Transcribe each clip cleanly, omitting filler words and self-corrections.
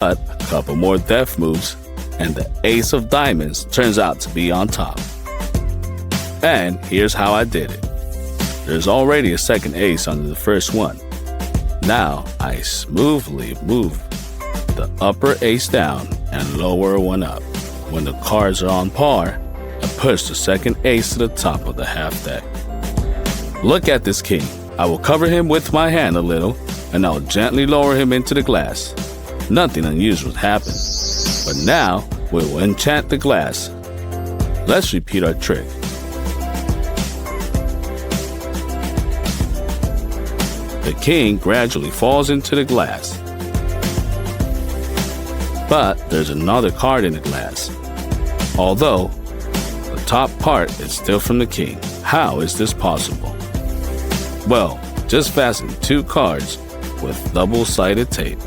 But a couple more death moves, and the ace of diamonds turns out to be on top. And here's how I did it. There's already a second ace under the first one. Now I smoothly move the upper ace down and lower one up. When the cards are on par, I push the second ace to the top of the half deck. Look at this king. I will cover him with my hand a little, and I'll gently lower him into the glass. Nothing unusual happened. But now we will enchant the glass. Let's repeat our trick. The king gradually falls into the glass. But there's another card in the glass. Although the top part is still from the king. How is this possible? Well, just fasten 2 cards with double-sided tape.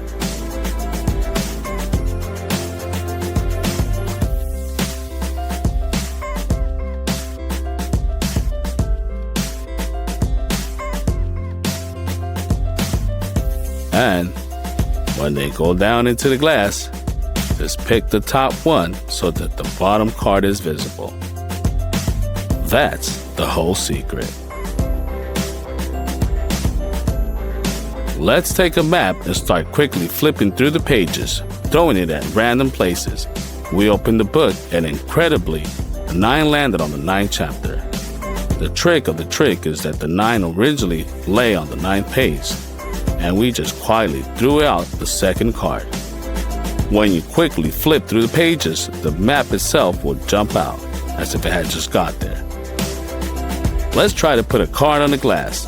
And when they go down into the glass, just pick the top one so that the bottom card is visible. That's the whole secret. Let's take a map and start quickly flipping through the pages, throwing it at random places. We opened the book and incredibly, the 9 landed on the 9th chapter. The trick of the trick is that the 9 originally lay on the 9th page, and we just quietly threw out the second card. When you quickly flip through the pages, the map itself will jump out, as if it had just got there. Let's try to put a card on the glass,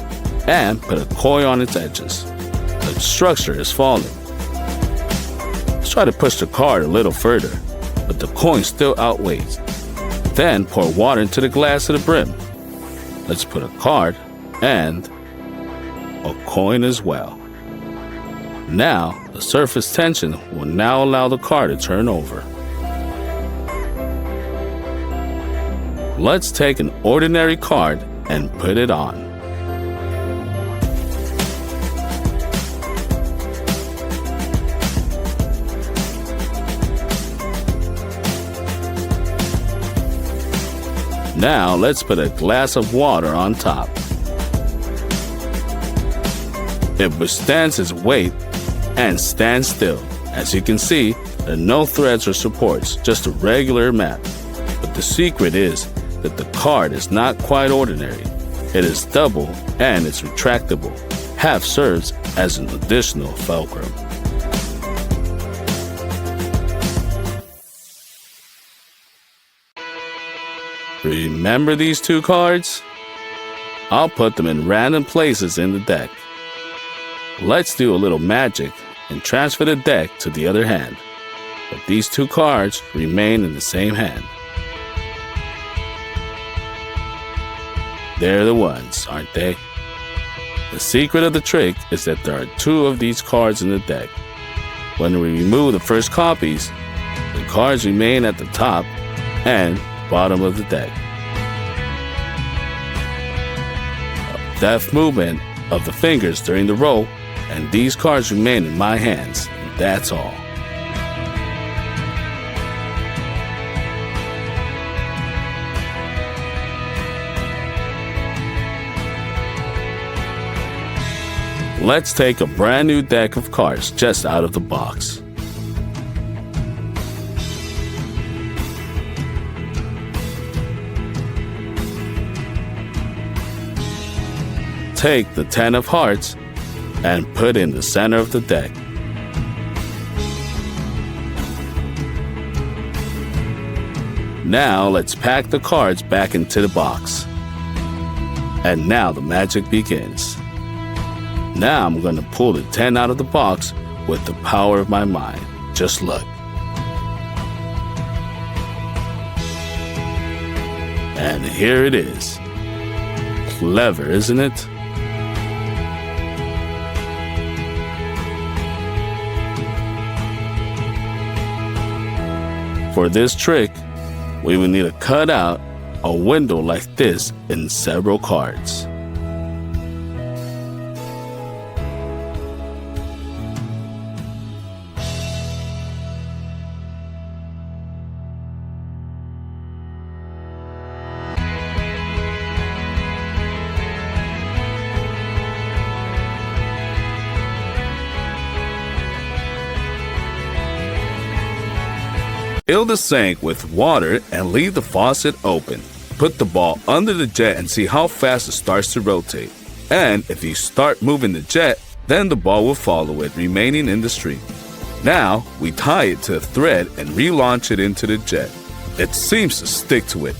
and put a coin on its edges. The structure is falling. Let's try to push the card a little further, but the coin still outweighs. Then pour water into the glass to the brim. Let's put a card and a coin as well. Now, the surface tension will now allow the card to turn over. Let's take an ordinary card and put it on. Now, let's put a glass of water on top. It withstands its weight and stands still. As you can see, there are no threads or supports, just a regular map. But the secret is that the card is not quite ordinary. It is double and it's retractable. Half serves as an additional fulcrum. Remember these 2 cards? I'll put them in random places in the deck. Let's do a little magic and transfer the deck to the other hand. But these 2 cards remain in the same hand. They're the ones, aren't they? The secret of the trick is that there are 2 of these cards in the deck. When we remove the first copies, the cards remain at the top and bottom of the deck. A deft movement of the fingers during the roll, and these cards remain in my hands. That's all. Let's take a brand new deck of cards just out of the box. Take the 10 of hearts and put in the center of the deck. Now let's pack the cards back into the box. And now the magic begins. Now I'm going to pull the 10 out of the box with the power of my mind. Just look. And here it is. Clever, isn't it? For this trick, we will need to cut out a window like this in several cards. Fill the sink with water and leave the faucet open. Put the ball under the jet and see how fast it starts to rotate. And if you start moving the jet, then the ball will follow it, remaining in the stream. Now, we tie it to a thread and relaunch it into the jet. It seems to stick to it,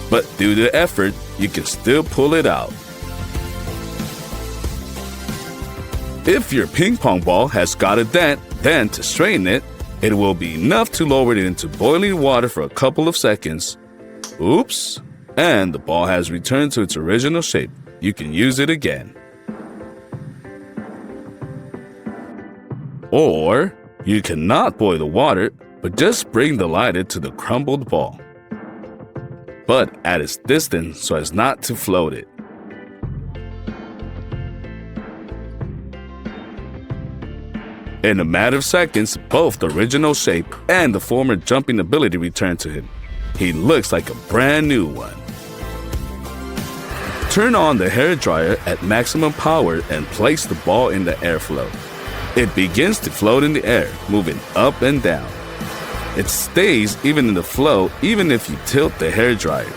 but due to effort, you can still pull it out. If your ping pong ball has got a dent, then to straighten it, it will be enough to lower it into boiling water for a couple of seconds. Oops! And the ball has returned to its original shape. You can use it again. Or you cannot boil the water, but just bring the lighter to the crumbled ball, but at its distance so as not to float it. In a matter of seconds, both the original shape and the former jumping ability return to him. He looks like a brand new one. Turn on the hairdryer at maximum power and place the ball in the airflow. It begins to float in the air, moving up and down. It stays even in the flow even if you tilt the hairdryer.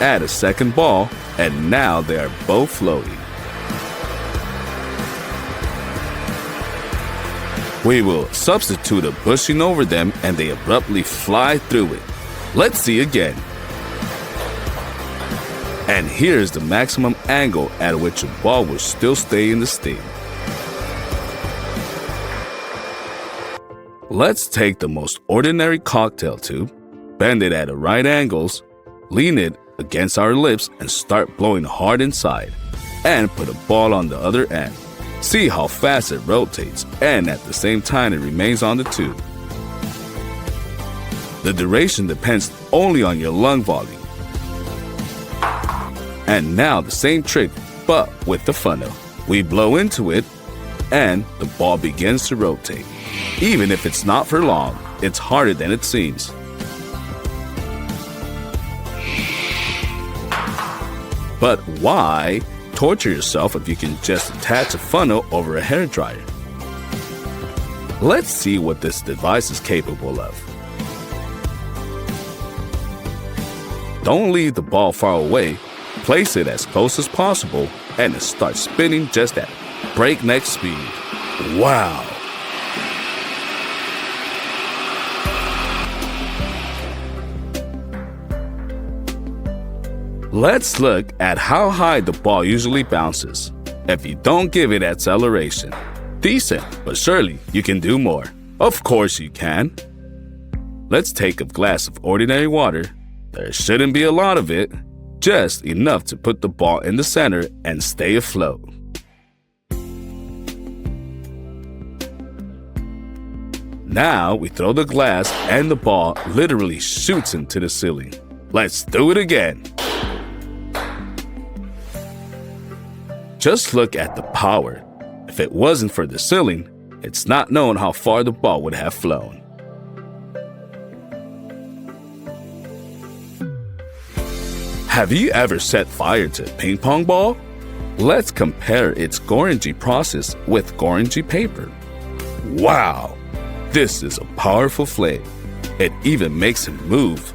Add a second ball, and now they are both floating. We will substitute a bushing over them and they abruptly fly through it. Let's see again. And here's the maximum angle at which a ball will still stay in the steam. Let's take the most ordinary cocktail tube, bend it at right angles, lean it against our lips and start blowing hard inside, and put a ball on the other end. See how fast it rotates, and at the same time it remains on the tube. The duration depends only on your lung volume. And now the same trick, but with the funnel. We blow into it, and the ball begins to rotate. Even if it's not for long, it's harder than it seems. But why torture yourself if you can just attach a funnel over a hairdryer? Let's see what this device is capable of. Don't leave the ball far away. Place it as close as possible, and it starts spinning just at breakneck speed. Wow! Let's look at how high the ball usually bounces if you don't give it acceleration. Decent, but surely you can do more. Of course you can. Let's take a glass of ordinary water. There shouldn't be a lot of it, just enough to put the ball in the center and stay afloat. Now we throw the glass and the ball literally shoots into the ceiling. Let's do it again. Just look at the power. If it wasn't for the ceiling, it's not known how far the ball would have flown. Have you ever set fire to a ping pong ball? Let's compare its Gorenge process with Gorenge paper. Wow! This is a powerful flame. It even makes him move.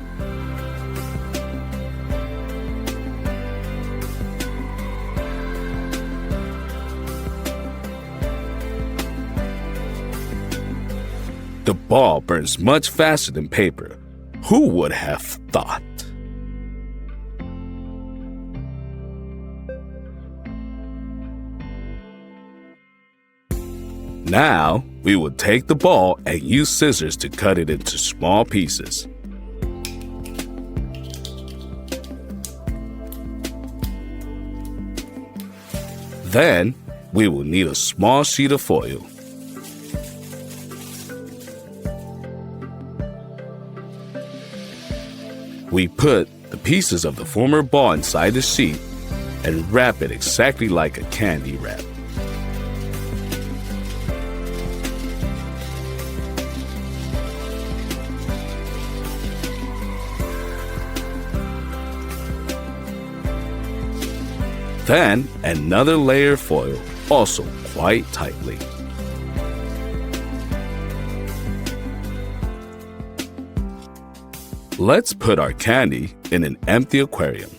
The ball burns much faster than paper. Who would have thought? Now, we will take the ball and use scissors to cut it into small pieces. Then, we will need a small sheet of foil. We put the pieces of the former ball inside the sheet and wrap it exactly like a candy wrap. Then another layer of foil, also quite tightly. Let's put our candy in an empty aquarium.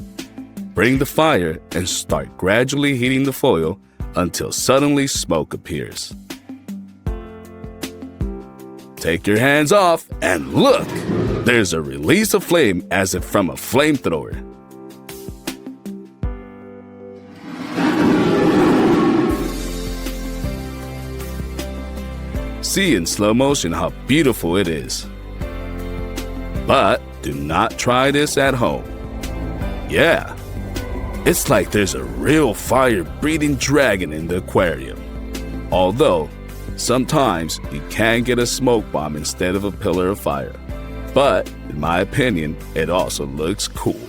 Bring the fire and start gradually heating the foil until suddenly smoke appears. Take your hands off and look! There's a release of flame as if from a flamethrower. See in slow motion how beautiful it is. But do not try this at home. Yeah, it's like there's a real fire-breathing dragon in the aquarium. Although, sometimes you can get a smoke bomb instead of a pillar of fire. But, in my opinion, it also looks cool.